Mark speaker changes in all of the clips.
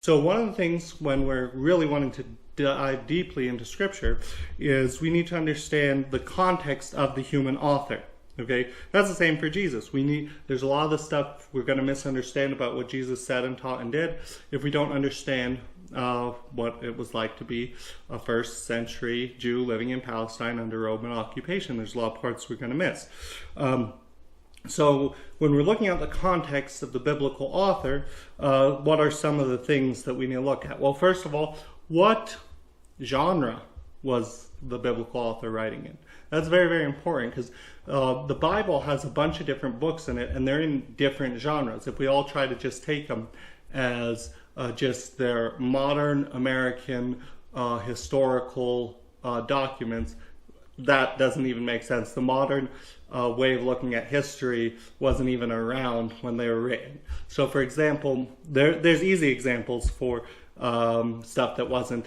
Speaker 1: So one of the things when we're really wanting to dive deeply into scripture is we need to understand the context of the human author. Okay, that's the same for Jesus. There's a lot of the stuff we're going to misunderstand about what Jesus said and taught and did if we don't understand what it was like to be a first century Jew living in Palestine under Roman occupation. There's a lot of parts we're going to miss. So when we're looking at the context of the biblical author, what are some of the things that we need to look at? Well, first of all, what genre was the biblical author writing in? That's very, very important because the Bible has a bunch of different books in it and they're in different genres. If we all try to just take them as just their modern American historical documents, that doesn't even make sense. The modern way of looking at history wasn't even around when they were written. So for example, there's easy examples for stuff that wasn't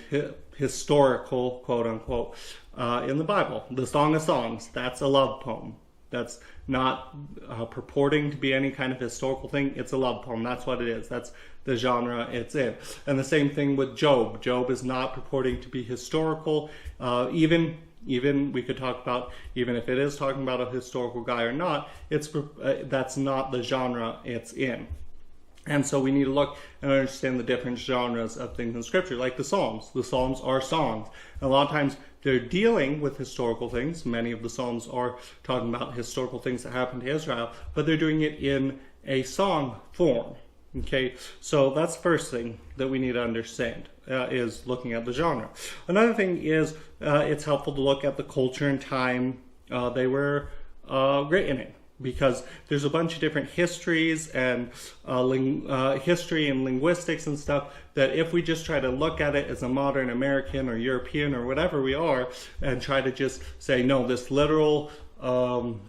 Speaker 1: historical, quote unquote, in the Bible. The Song of Songs, that's a love poem. That's not purporting to be any kind of historical thing. It's a love poem. That's what it is. That's the genre it's in. And the same thing with Job. Job is not purporting to be historical. Even we could talk about, even if it is talking about a historical guy or not, that's not the genre it's in. And so we need to look and understand the different genres of things in Scripture, like the Psalms. The Psalms are songs. And a lot of times they're dealing with historical things. Many of the Psalms are talking about historical things that happened to Israel, but they're doing it in a song form. Okay, so that's the first thing that we need to understand, is looking at the genre. Another thing is it's helpful to look at the culture and time they were written in, because there's a bunch of different histories and history and linguistics and stuff that if we just try to look at it as a modern American or European or whatever we are and try to just say, no, this literal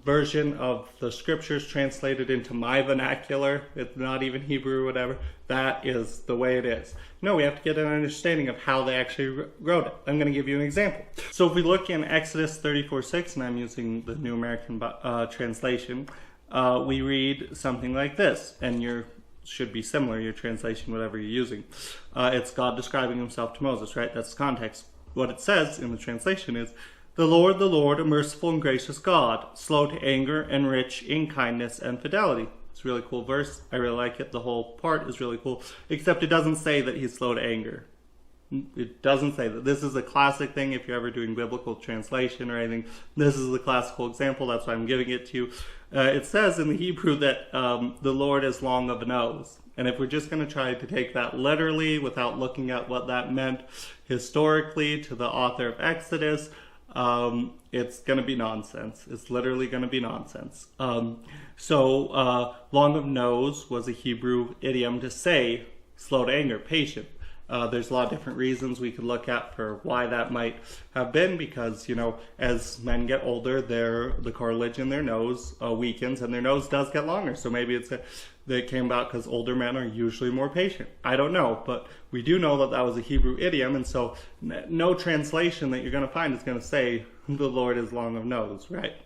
Speaker 1: version of the scriptures translated into my vernacular, it's not even Hebrew or whatever, that is the way it is. No, we have to get an understanding of how they actually wrote it. I'm going to give you an example. So if we look in Exodus 34:6, and I'm using the New American Translation, we read something like this, and your should be similar, your translation, whatever you're using. It's God describing himself to Moses, right? That's the context. What it says in the translation is, the Lord, a merciful and gracious God, slow to anger and rich in kindness and fidelity. It's a really cool verse. I really like it. The whole part is really cool, except it doesn't say that he's slow to anger. It doesn't say that. This is a classic thing if you're ever doing biblical translation or anything. This is the classical example. That's why I'm giving it to you. It says in the Hebrew that the Lord is long of a nose. And if we're just going to try to take that literally without looking at what that meant historically to the author of Exodus, it's going to be nonsense. It's literally going to be nonsense. So long of nose was a Hebrew idiom to say slow to anger, patient. There's a lot of different reasons we could look at for why that might have been, because, you know, as men get older, the cartilage in their nose weakens and their nose does get longer. So maybe that came about because older men are usually more patient. I don't know, but we do know that that was a Hebrew idiom, and so no translation that you're going to find is going to say the Lord is long of nose, right?